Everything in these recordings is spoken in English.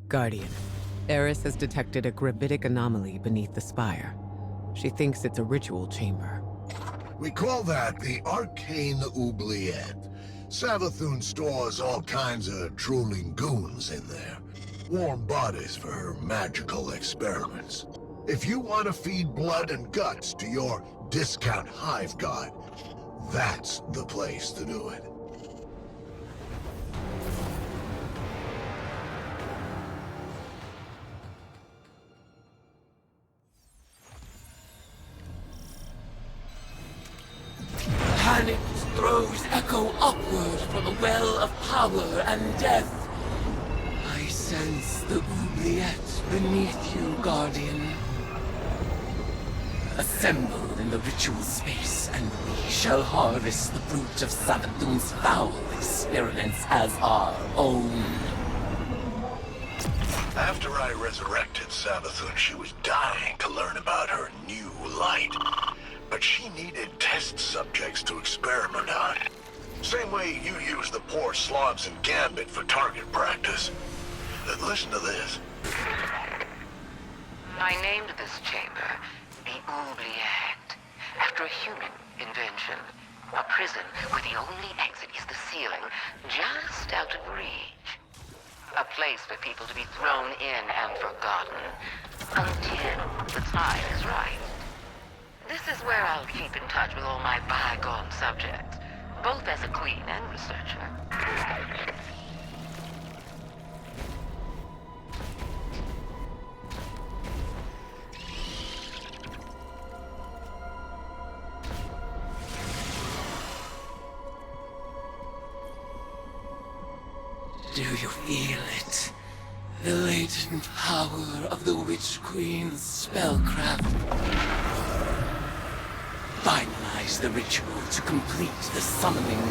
Guardian, Eris has detected a gravitic anomaly beneath the spire. She thinks it's a ritual chamber. We call that the Arcane Oubliette. Savathun stores all kinds of drooling goons in there. Warm bodies for her magical experiments. If you want to feed blood and guts to your discount hive god, that's the place to do it. Panic throws echo upward from a well of power and death. I sense the oubliette beneath you, Guardian. Assemble in the ritual space, and we shall harvest the fruit of Savathun's foul experiments as our own. After I resurrected Savathun, she was dying to learn about her new light. But she needed test subjects to experiment on. Same way you use the poor slobs in Gambit for target practice. Listen to this. I named this chamber the Oubliette, after a human invention. A prison where the only exit is the ceiling, just out of reach. A place for people to be thrown in and forgotten, until the time is right. This is where I'll keep in touch with all my bygone subjects, both as a queen and researcher. Do you feel it? The latent power of the Witch Queen's spellcraft. Finalize the ritual to complete the summoning.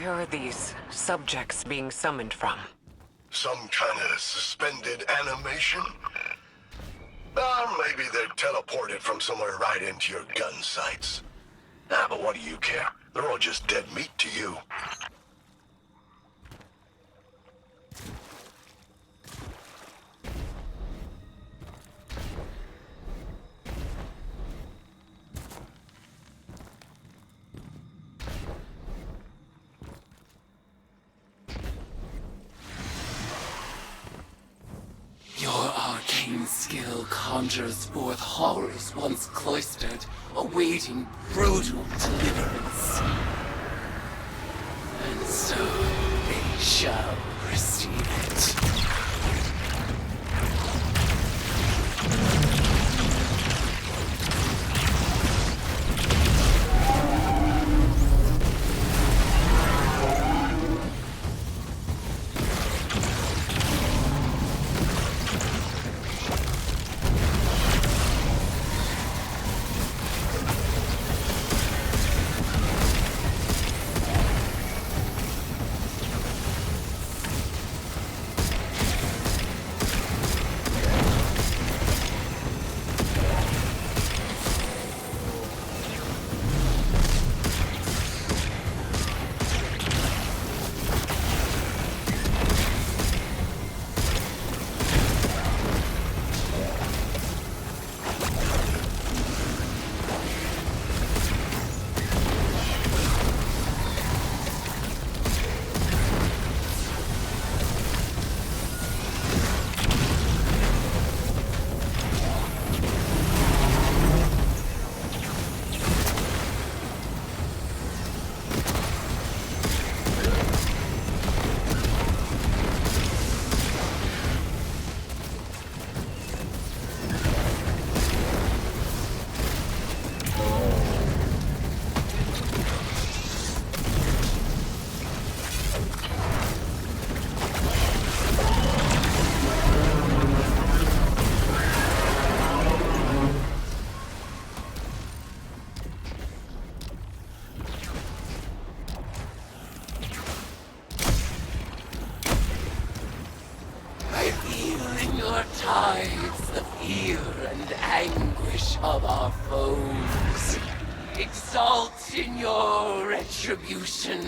Where are these subjects being summoned from? Some kind of suspended animation? Or maybe they're teleported from somewhere right into your gun sights. Ah, but what do you care? They're all just dead meat to you. Your arcane skill conjures forth horrors once cloistered, awaiting brutal deliverance. And so they shall receive it. Tides the fear and anguish of our foes. Exalt in your retribution.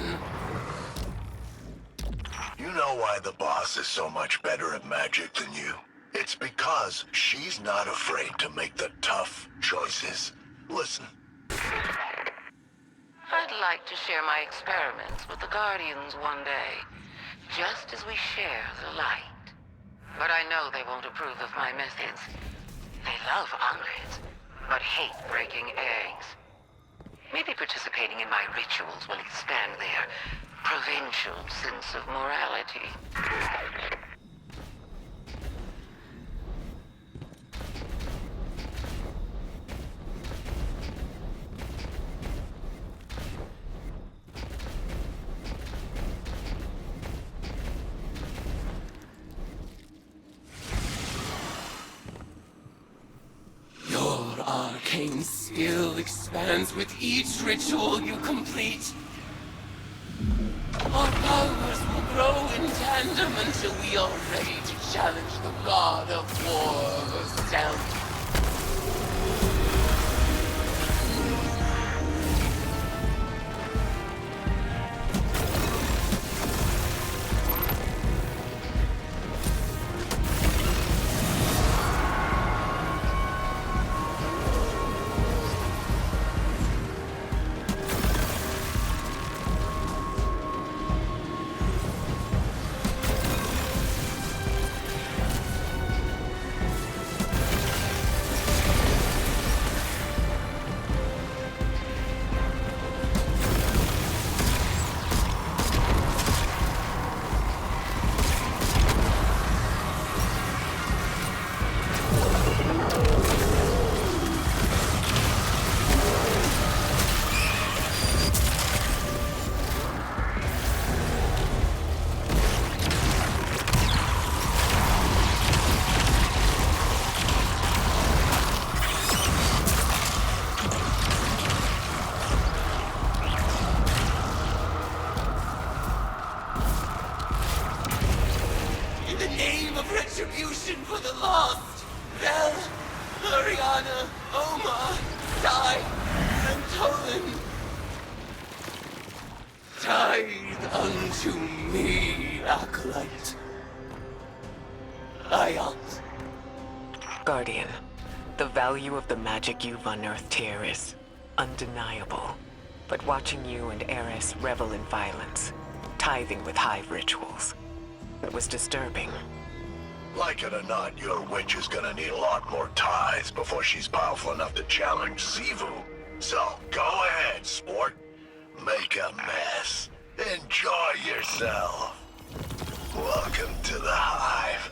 You know why the boss is so much better at magic than you? It's because she's not afraid to make the tough choices. Listen. I'd like to share my experiments with the Guardians one day, just as we share the light. But I know they won't approve of my methods. They love omelets, but hate breaking eggs. Maybe participating in my rituals will expand their provincial sense of morality. Arcane skill expands with each ritual you complete. Our powers will grow in tandem until we are ready to challenge the god of war down. Retribution for the lost! Bell, Ariana, Oma, Sai, and Tolan. Tithe unto me, Acolyte. Ayat. Guardian, the value of the magic you've unearthed here is undeniable. But watching you and Eris revel in violence, tithing with hive rituals, it was disturbing. Like it or not, your witch is gonna need a lot more tithes before she's powerful enough to challenge Sivu. So, go ahead, sport. Make a mess. Enjoy yourself. Welcome to the Hive.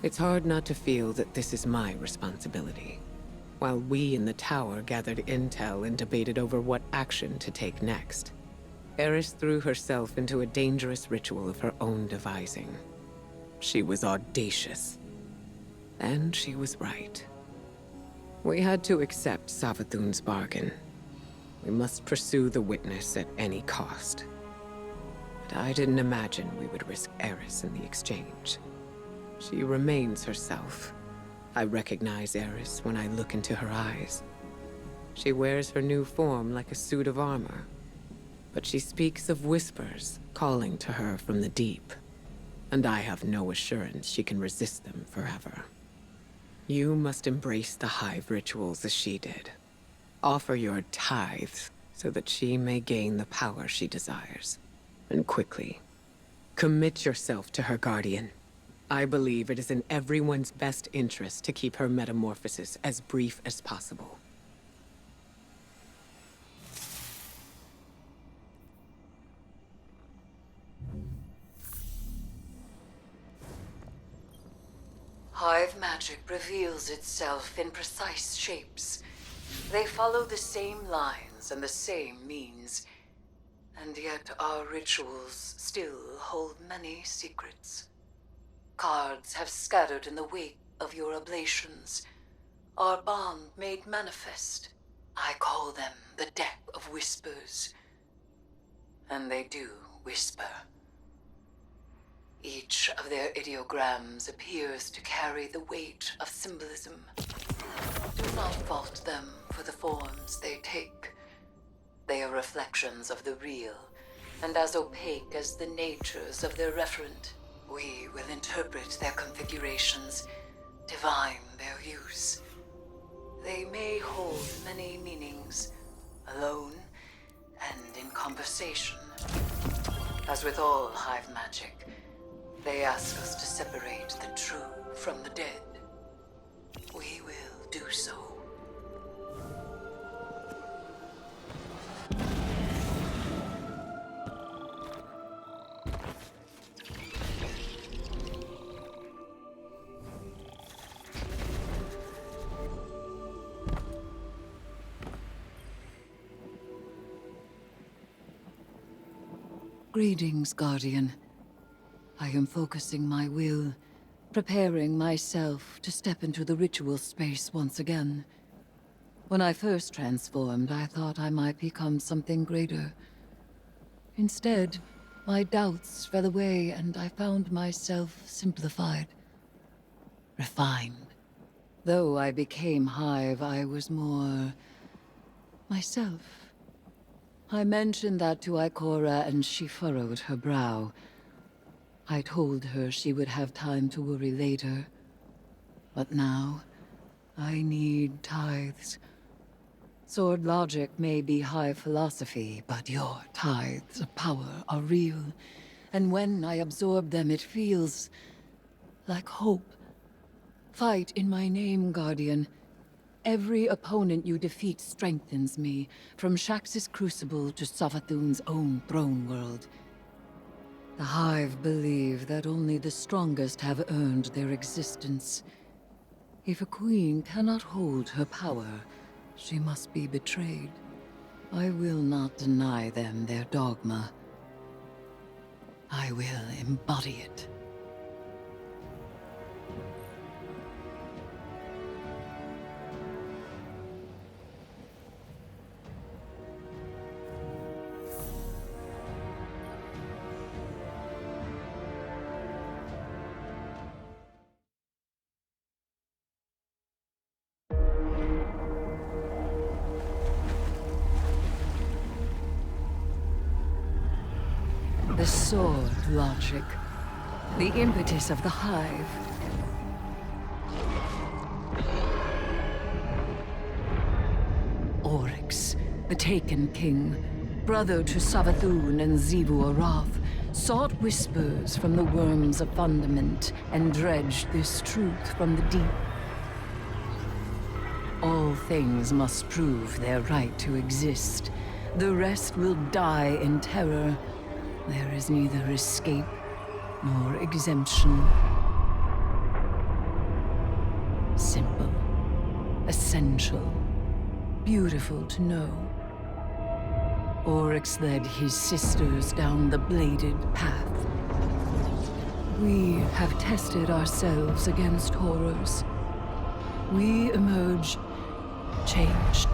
It's hard not to feel that this is my responsibility. While we in the tower gathered intel and debated over what action to take next, Eris threw herself into a dangerous ritual of her own devising. She was audacious. And she was right. We had to accept Savathun's bargain. We must pursue the witness at any cost. But I didn't imagine we would risk Eris in the exchange. She remains herself. I recognize Eris when I look into her eyes. She wears her new form like a suit of armor. But she speaks of whispers calling to her from the deep. And I have no assurance she can resist them forever. You must embrace the Hive rituals as she did. Offer your tithes so that she may gain the power she desires. And quickly. Commit yourself to her, Guardian. I believe it is in everyone's best interest to keep her metamorphosis as brief as possible. Hive magic reveals itself in precise shapes. They follow the same lines and the same means. And yet our rituals still hold many secrets. Cards have scattered in the wake of your oblations. Our bond made manifest. I call them the Deck of Whispers. And they do whisper. Each of their ideograms appears to carry the weight of symbolism. Do not fault them for the forms they take. They are reflections of the real, and as opaque as the natures of their referent. We will interpret their configurations, divine their use. They may hold many meanings, alone and in conversation. As with all Hive magic, they ask us to separate the true from the dead. We will do so. Greetings, Guardian. I am focusing my will, preparing myself to step into the ritual space once again. When I first transformed, I thought I might become something greater. Instead, my doubts fell away and I found myself simplified, refined. Though I became Hive, I was more myself. I mentioned that to Ikora, and she furrowed her brow. I told her she would have time to worry later. But now, I need tithes. Sword logic may be high philosophy, but your tithes of power are real. And when I absorb them, it feels like hope. Fight in my name, Guardian. Every opponent you defeat strengthens me, from Shax's Crucible to Savathun's own throne world. The Hive believe that only the strongest have earned their existence. If a queen cannot hold her power, she must be betrayed. I will not deny them their dogma. I will embody it. The sword logic. The impetus of the Hive. Oryx, the Taken King, brother to Savathun and Xivu Arath, sought whispers from the worms of fundament and dredged this truth from the deep. All things must prove their right to exist. The rest will die in terror. There is neither escape nor exemption. Simple, essential, beautiful to know. Oryx led his sisters down the bladed path. We have tested ourselves against horrors. We emerge changed.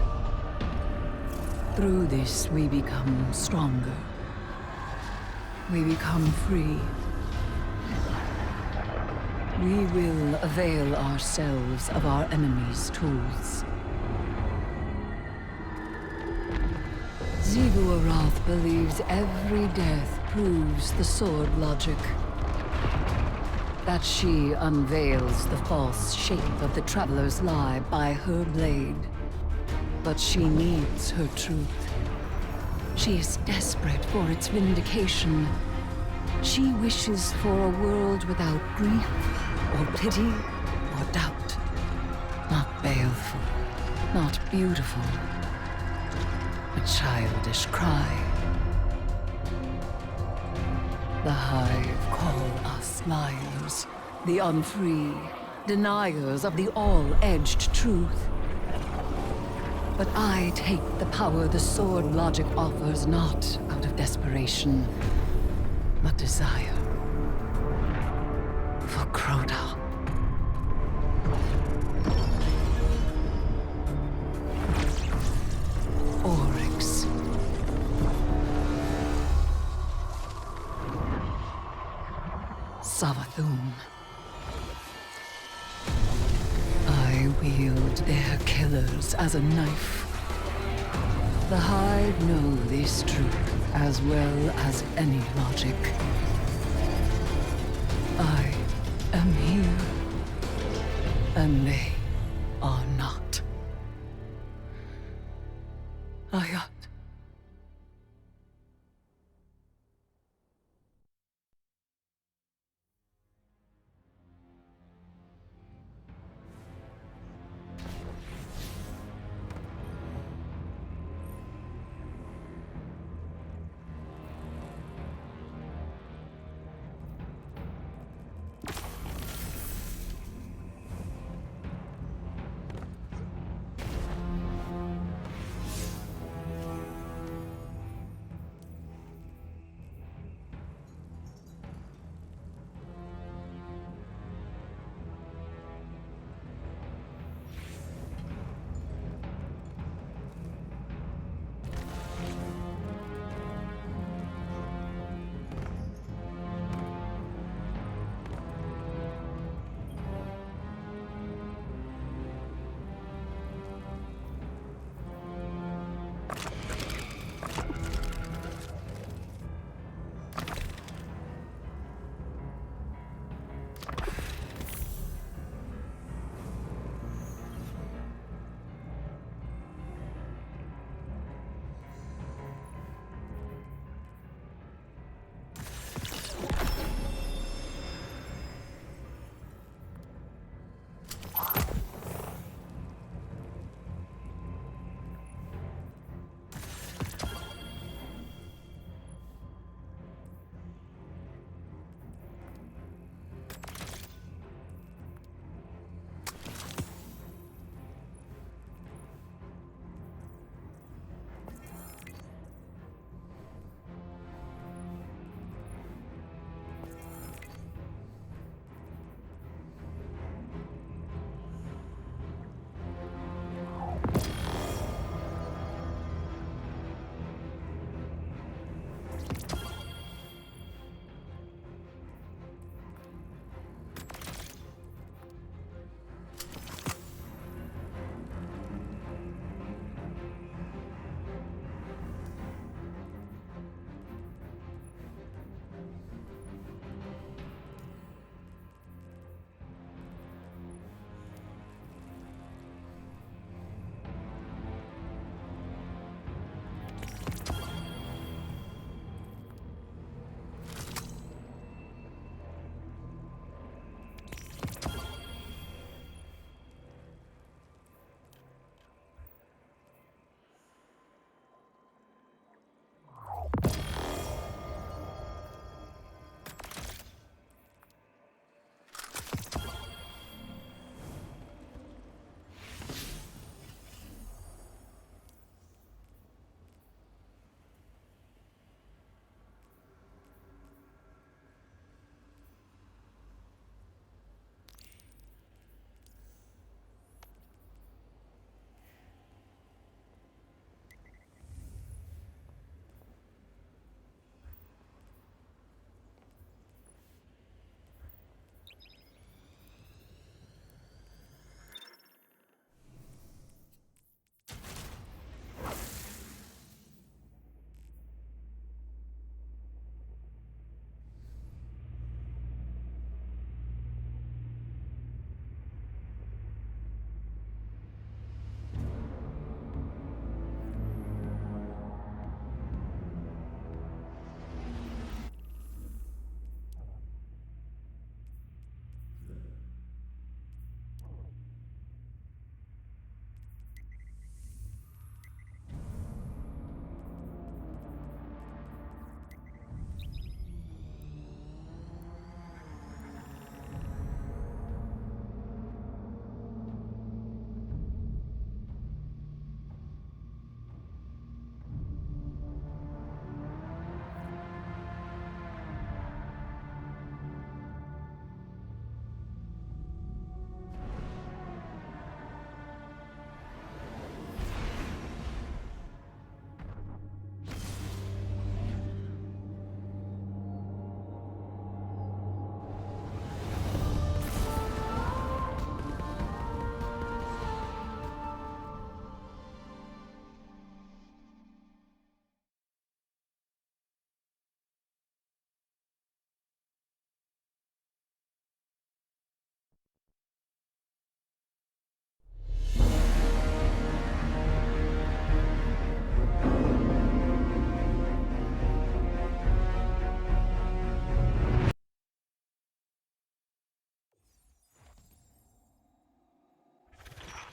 Through this, we become stronger. We become free. We will avail ourselves of our enemy's tools. Xivu Arath believes every death proves the sword logic. That she unveils the false shape of the Traveler's lie by her blade. But she needs her truth. She is desperate for its vindication. She wishes for a world without grief, or pity, or doubt. Not baleful, not beautiful. A childish cry. The Hive call us liars, the unfree, deniers of the all-edged truth. But I take the power the sword logic offers not out of desperation, but desire. For Crota. Oryx. Savathun. I wield their killers as a knife. The Hive know this truth as well as any logic. I am here, and they are not. Ayat.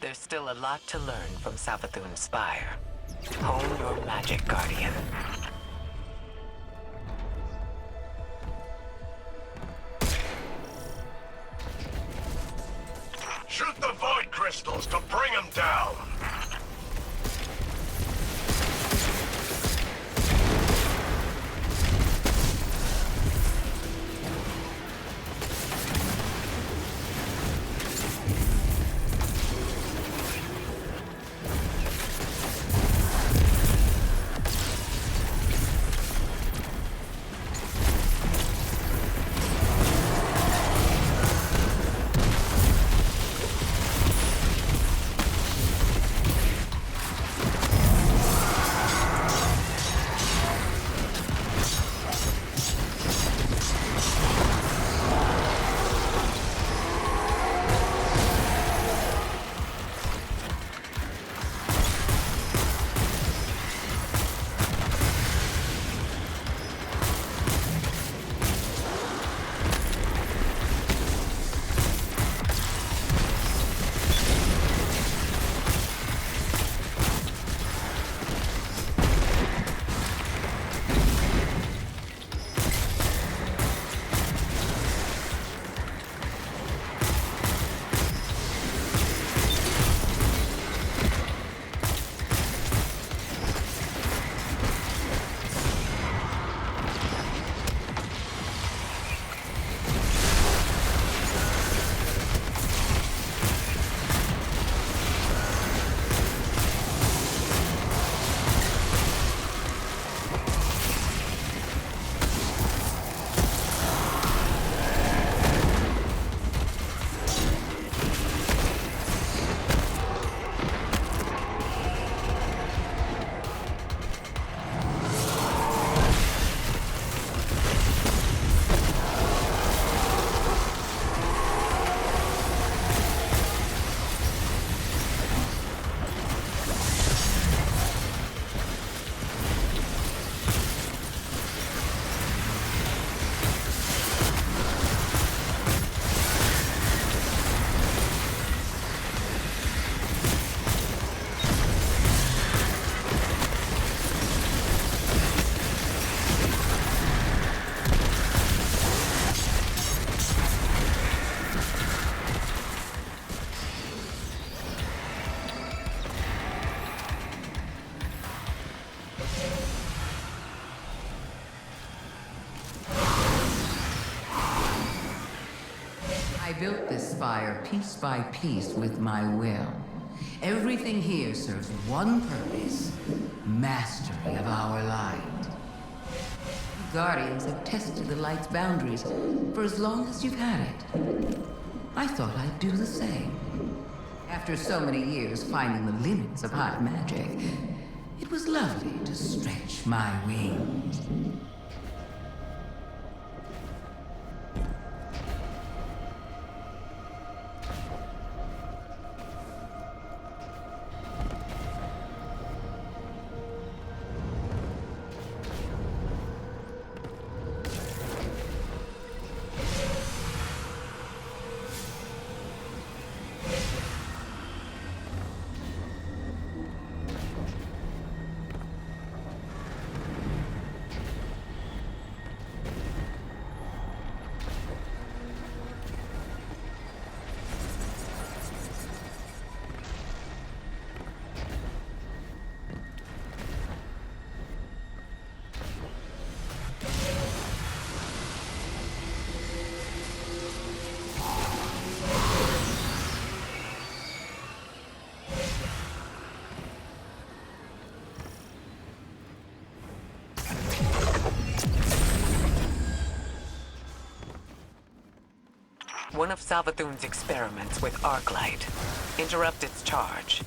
There's still a lot to learn from Savathun's Spire. Hone your magic, Guardian. Shoot the void crystals to bring them down! I built this spire piece by piece with my will. Everything here serves one purpose: mastery of our light. You Guardians have tested the light's boundaries for as long as you've had it. I thought I'd do the same. After so many years finding the limits of high magic, it was lovely to stretch my wings. One of Savathun's experiments with arc light. Interrupt its charge.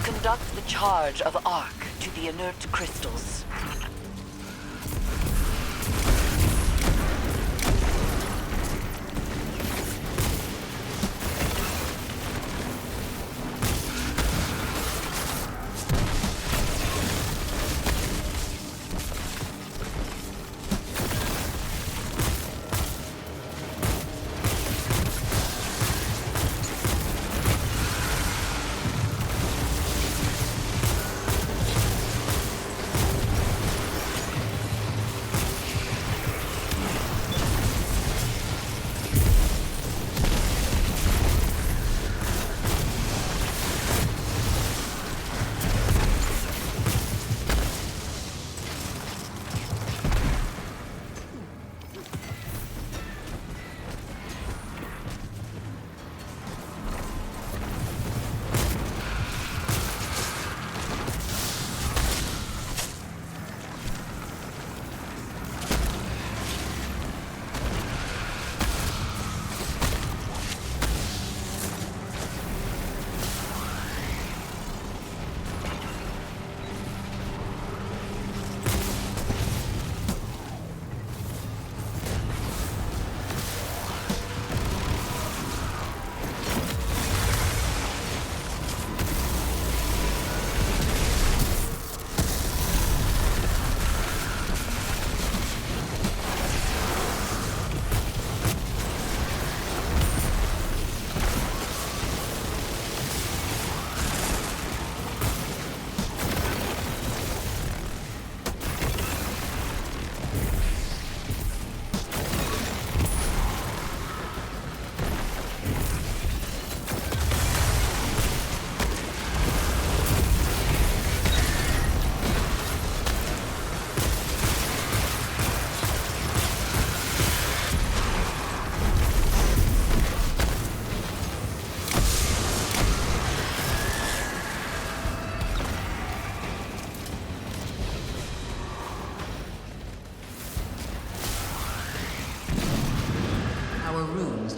Conduct the charge of arc to the inert crystals.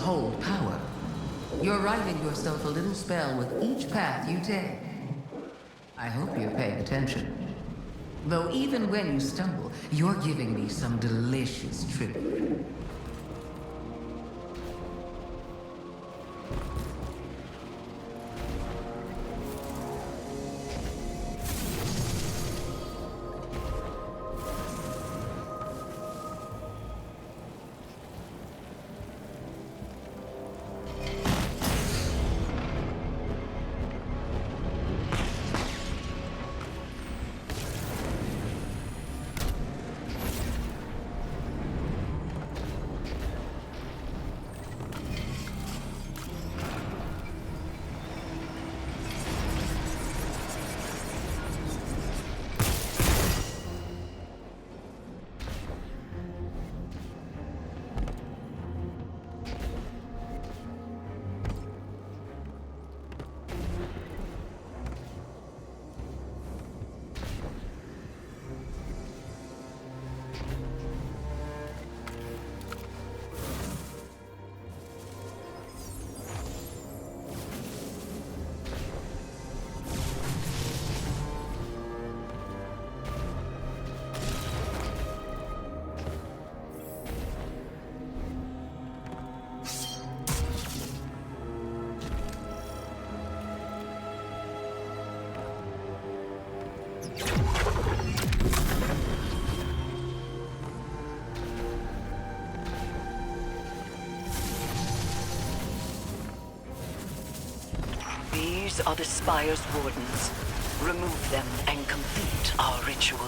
hold power. You're writing yourself a little spell with each path you take. I hope you're paying attention. Though even when you stumble, you're giving me some delicious tribute. These are the Spire's wardens. Remove them and complete our ritual.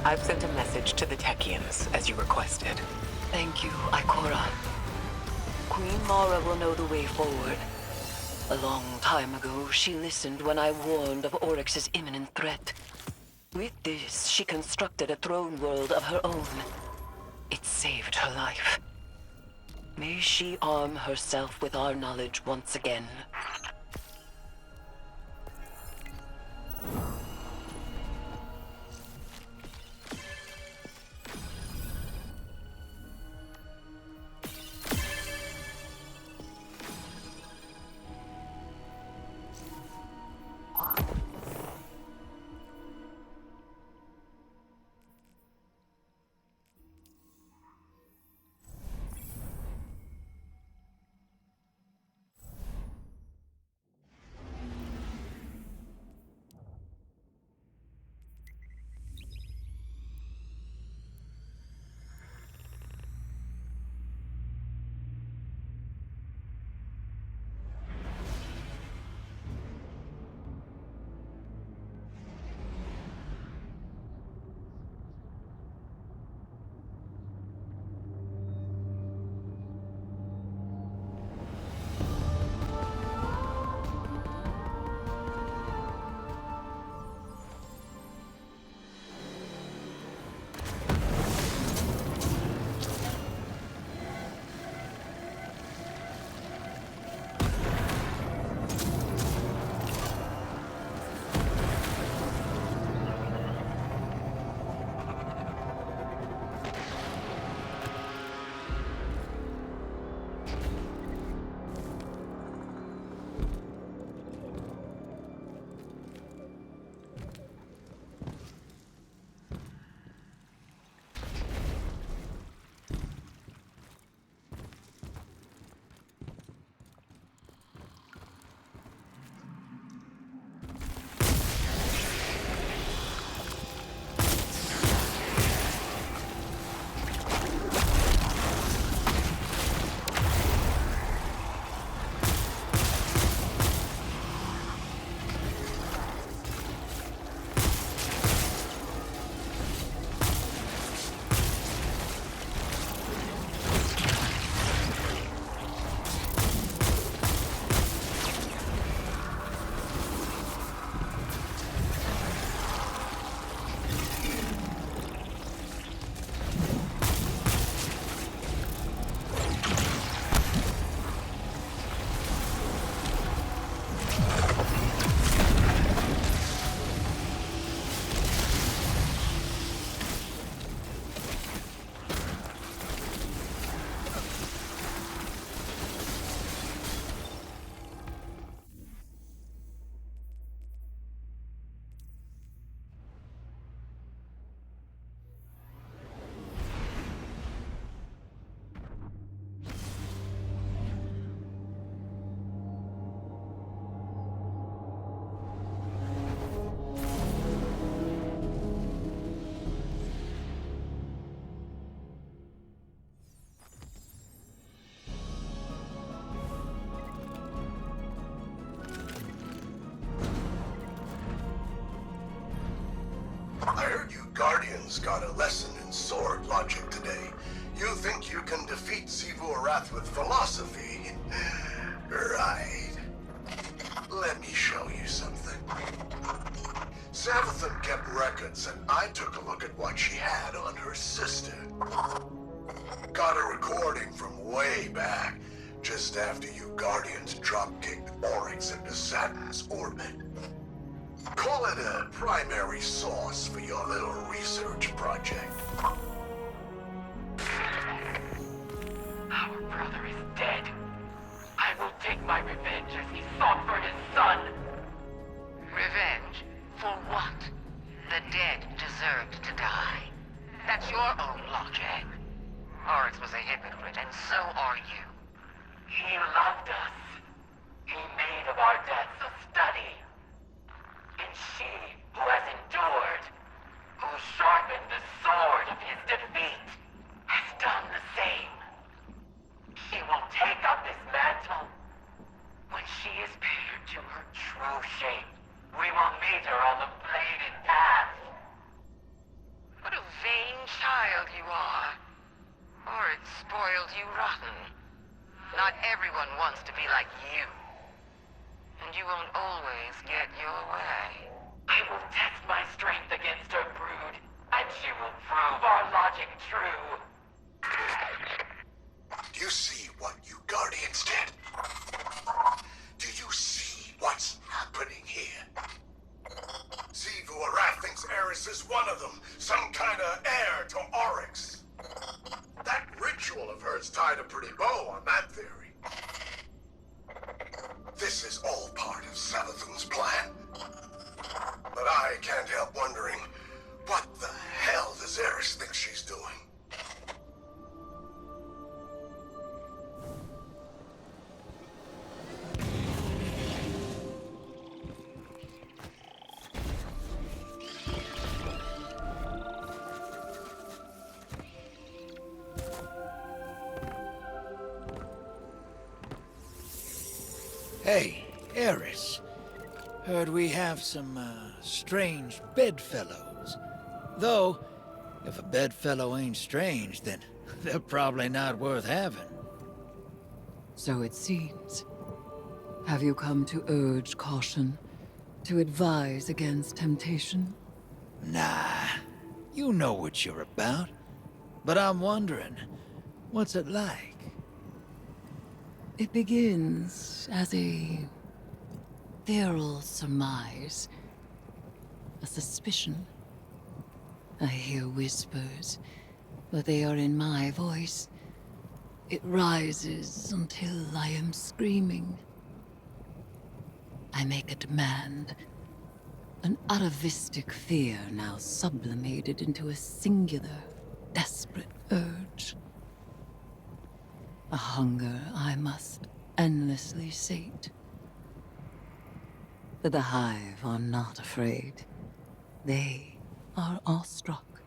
I've sent a message to the Techians, as you requested. Thank you, Ikora. Queen Mara will know the way forward. A long time ago, she listened when I warned of Oryx's imminent threat. With this, she constructed a throne world of her own. It saved her life. May she arm herself with our knowledge once again. Savathun's got a lesson in sword logic today. You think you can defeat Xivu Arath with philosophy? Right. Let me show you something. Savathun kept records, and I took a look at what she had on her sister. Got a recording from way back, just after you Guardians drop-kicked Oryx into Saturn's orbit. Call it a primary source for your little research project. Our brother is dead. I will take my revenge as he sought for his son. Revenge? For what? The dead deserved to die. That's your own logic. Oryx was a hypocrite, and so are you. He loved us. He made of our deaths a study. And she, who has endured, who sharpened the sword of his defeat, has done the same. She will take up this mantle. When she is paired to her true shape, we will meet her on the bladed path. What a vain child you are. Oryx spoiled you rotten. Not everyone wants to be like you. And you won't always get your way. I will test my strength against her brood, and she will prove our logic true. Do you see what you Guardians did? Do you see what's happening here? Xivu Arath thinks Eris is one of them, some kind of heir to Oryx. That ritual of hers tied a pretty bow on that theory. This is all part of Savathun's plan. But I can't help wondering, what the hell does Eris think she's doing? Hey, Eris. Heard we have some, strange bedfellows. Though, if a bedfellow ain't strange, then they're probably not worth having. So it seems. Have you come to urge caution? To advise against temptation? Nah, you know what you're about. But I'm wondering, what's it like? It begins as a feral surmise, a suspicion. I hear whispers, but they are in my voice. It rises until I am screaming. I make a demand, an atavistic fear now sublimated into a singular, desperate urge. A hunger I must endlessly sate. But the Hive are not afraid. They are awestruck.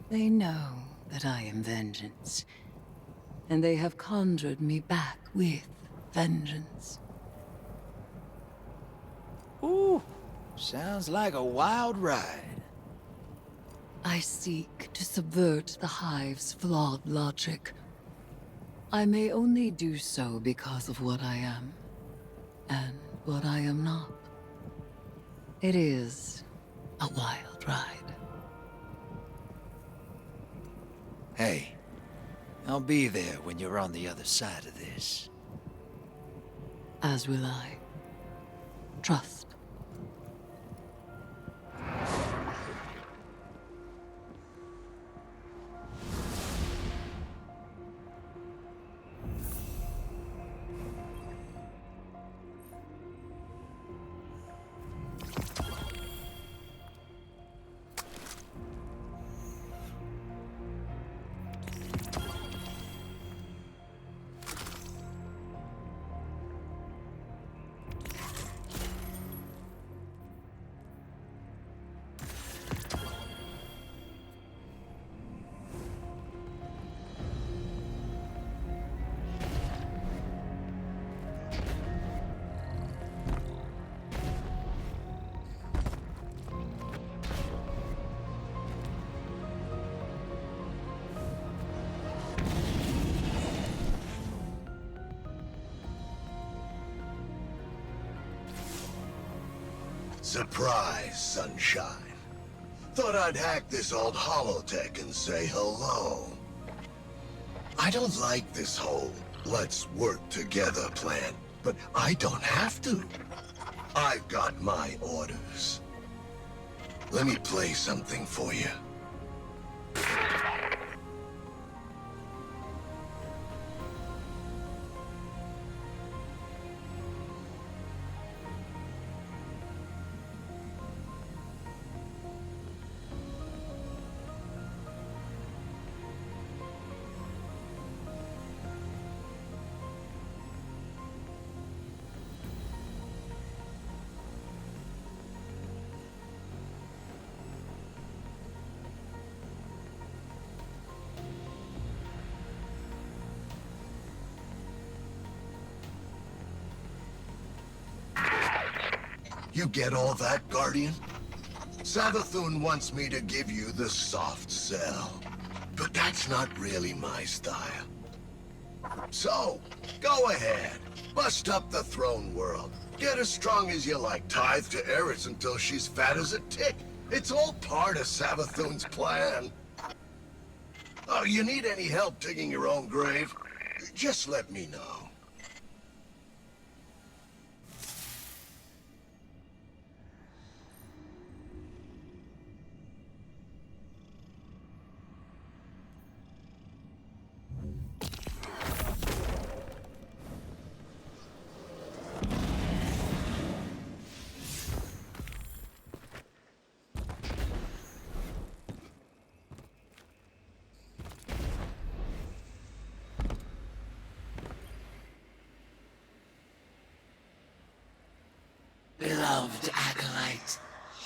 They know that I am vengeance, and they have conjured me back with vengeance. Ooh, sounds like a wild ride. I seek to subvert the Hive's flawed logic. I may only do so because of what I am, and what I am not. It is a wild ride. Hey, I'll be there when you're on the other side of this. As will I. Trust. Surprise, sunshine. Thought I'd hack this old holotech and say hello. I don't like this whole let's work together plan, but I don't have to. I've got my orders. Let me play something for you. You get all that, Guardian? Savathun wants me to give you the soft sell. But that's not really my style. So, go ahead. Bust up the throne world. Get as strong as you like. Tithe to Eris until she's fat as a tick. It's all part of Savathun's plan. Oh, you need any help digging your own grave? Just let me know. Beloved acolyte,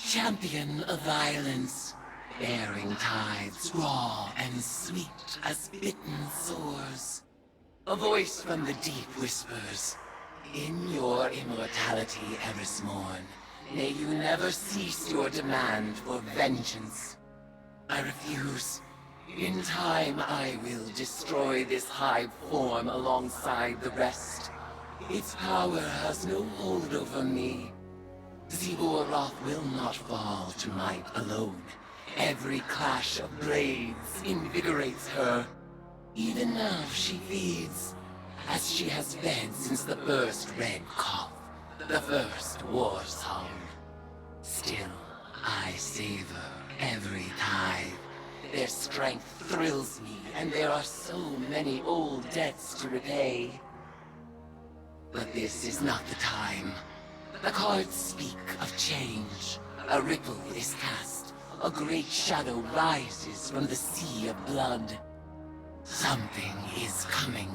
champion of violence, bearing tides raw and sweet as bitten sores. A voice from the deep whispers, in your immortality, Erismorn, may you never cease your demand for vengeance. I refuse. In time, I will destroy this hive form alongside the rest. Its power has no hold over me. Zeboroth will not fall to might alone. Every clash of blades invigorates her. Even now she feeds, as she has fed since the first red cough, the first war song. Still, I savor every tithe. Their strength thrills me, and there are so many old debts to repay. But this is not the time. The cards speak of change. A ripple is cast. A great shadow rises from the sea of blood. Something is coming.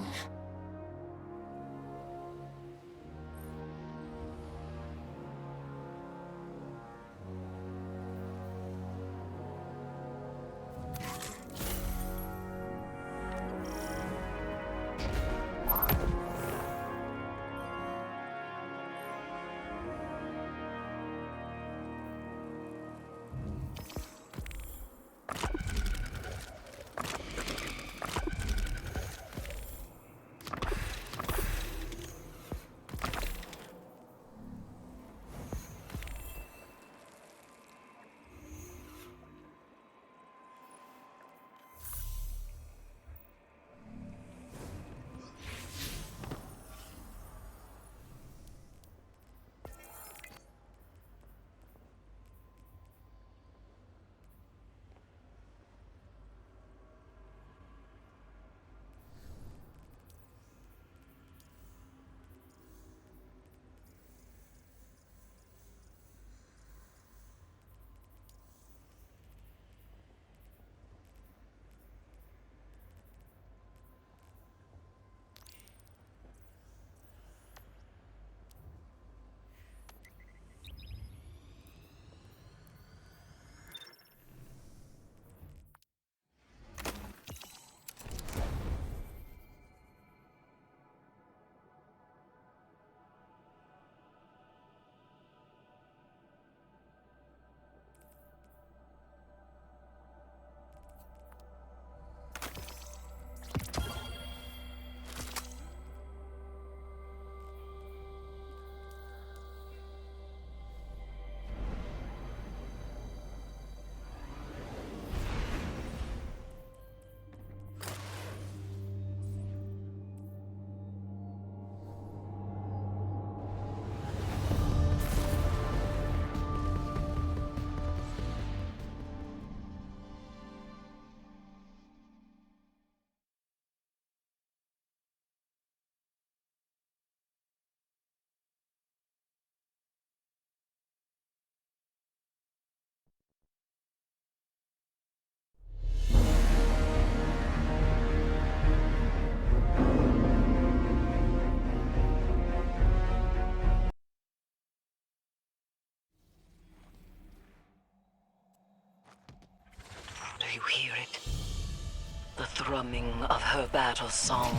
the thrumming of her battle song.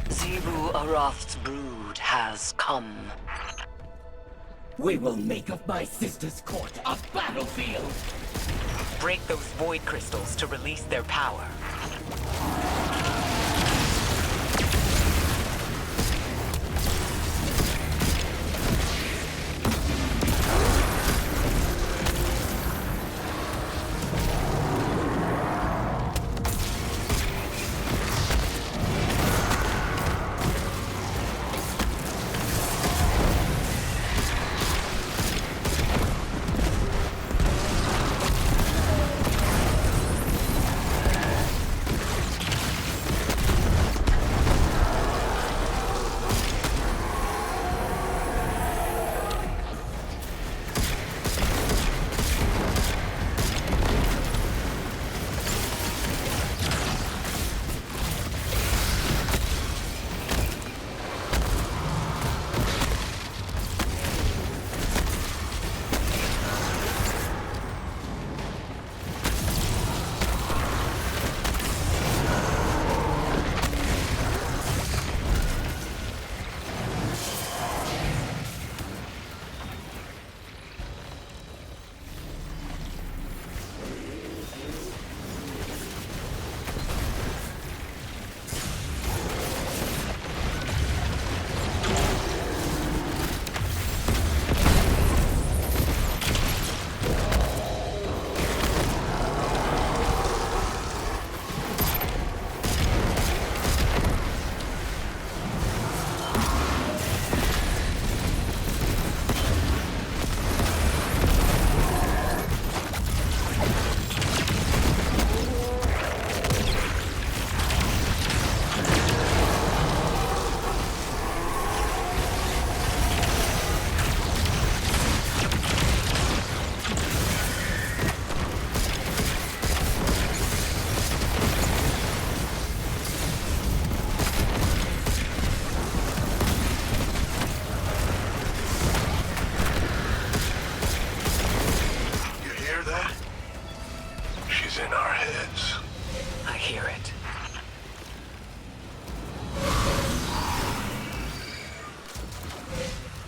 Zebu Aroth's brood has come. We will make of my sister's court a battlefield! Break those void crystals to release their power.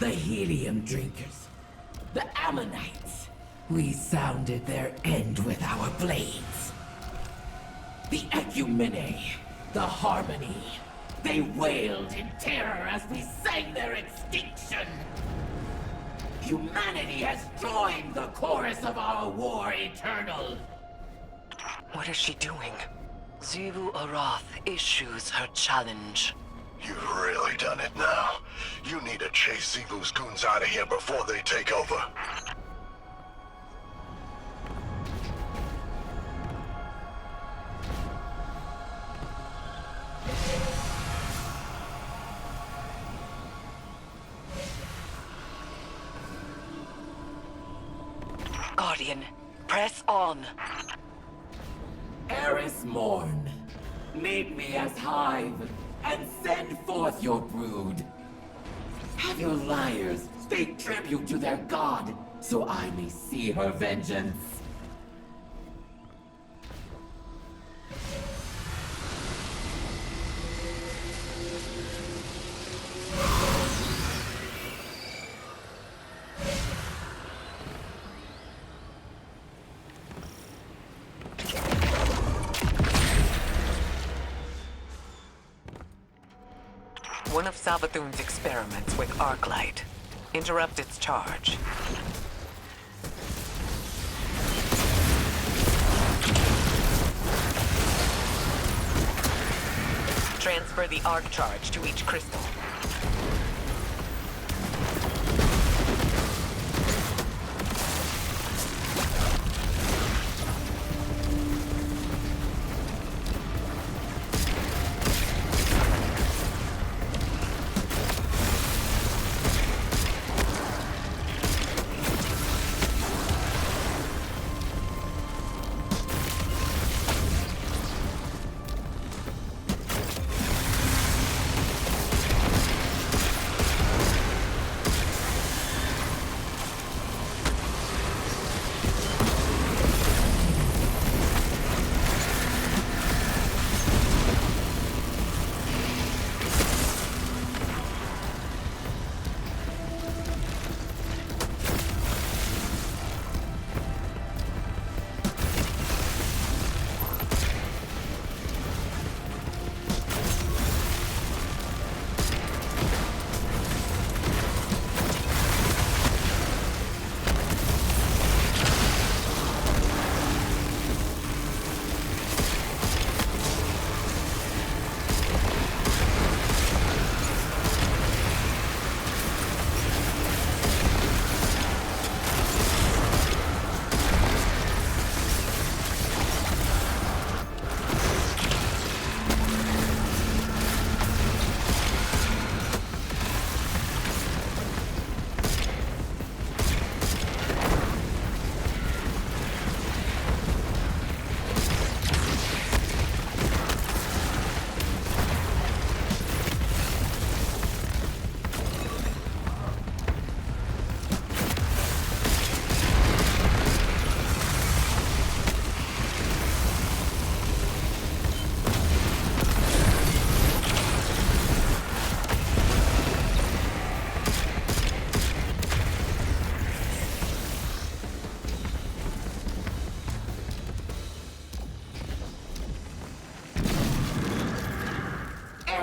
The helium drinkers. The Ammonites. We sounded their end with our blades. The Ecumene. The Harmony. They wailed in terror as we sang their extinction. Humanity has joined the chorus of our war eternal. What is she doing? Zebu Aroth issues her challenge. You've really done it now. You need to chase Zebu's goons out of here before they take over. Guardian, press on. Eris Morn, meet me as Hive, and send forth your brood. Have your liars pay tribute to their god, so I may see her vengeance. One of Savathun's experiments with Arclight. Interrupt its charge. Transfer the arc charge to each crystal.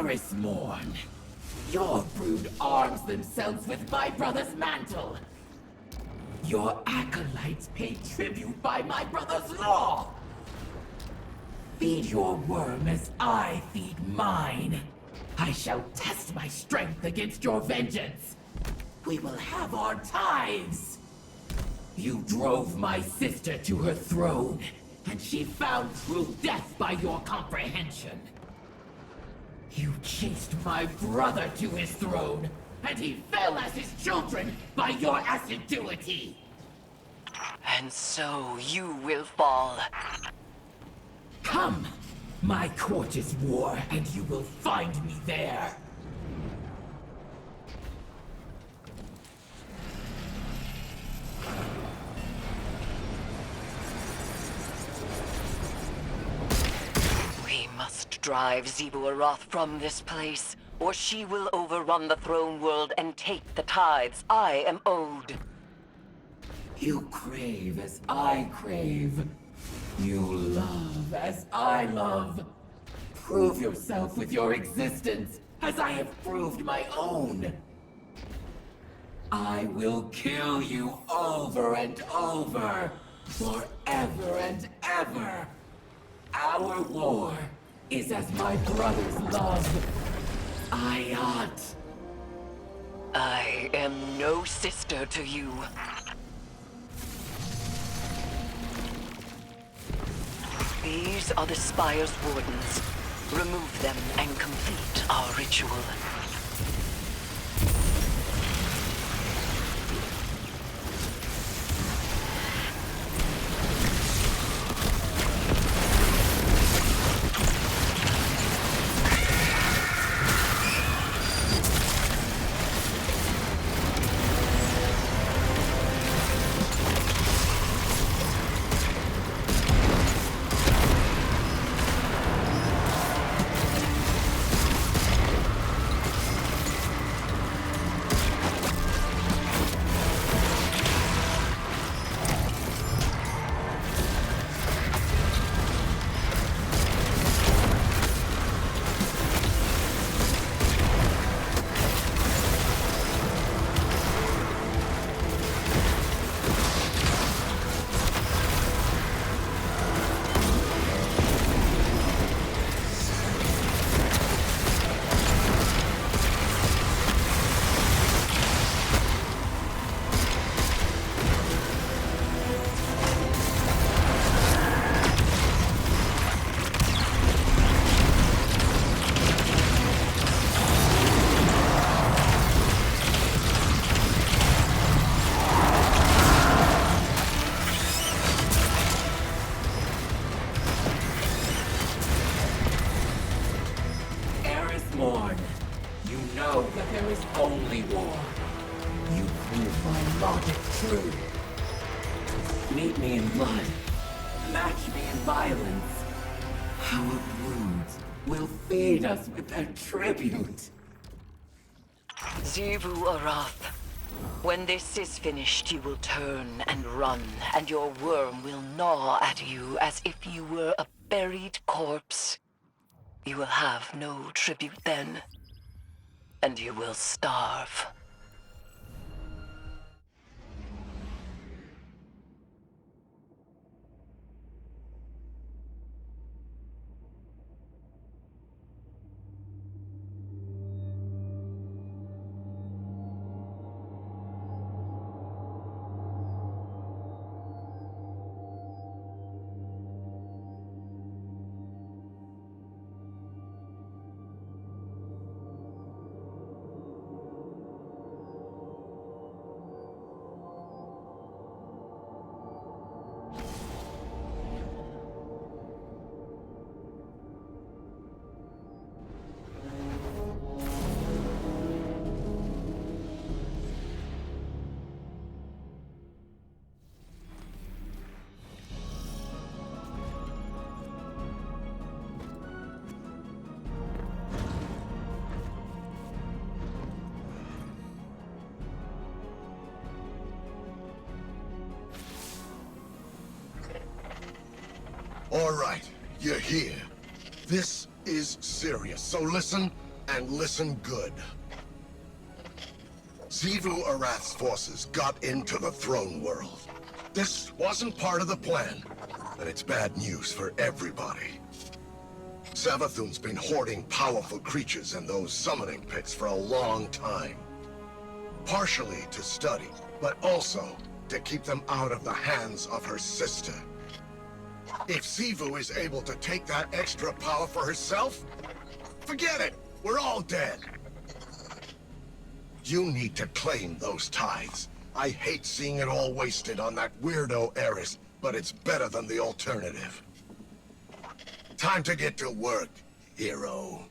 Eris Morn. Your brood arms themselves with my brother's mantle. Your acolytes pay tribute by my brother's law. Feed your worm as I feed mine. I shall test my strength against your vengeance. We will have our tithes. You drove my sister to her throne, and she found true death by your comprehension. You chased my brother to his throne, and he fell as his children by your assiduity. And so you will fall. Come! My court is war, and you will find me there. We must drive Zebu-Arath from this place, or she will overrun the throne world and take the tithes I am owed. You crave as I crave. You love as I love. Prove yourself with your existence, as I have proved my own. I will kill you over and over, forever and ever. Our war is as my brother's love. Ayat. I am no sister to you. These are the Spire's wardens. Remove them and complete our ritual. Morn, you know that there is only war. You prove my logic true. Meet me in blood. Match me in violence. Our broods will feed us with their tribute. Zebu-Arath. When this is finished, you will turn and run, and your worm will gnaw at you as if you were a buried corpse. You will have no tribute then, and you will starve. All right, you're here. This is serious, so listen. And listen good. Xivu Arath's forces got into the throne world. This wasn't part of the plan, and it's bad news for everybody. Savathun's been hoarding powerful creatures in those summoning pits for a long time. Partially to study, but also to keep them out of the hands of her sister. If Xivu is able to take that extra power for herself, forget it! We're all dead! You need to claim those tithes. I hate seeing it all wasted on that weirdo heiress, but it's better than the alternative. Time to get to work, hero.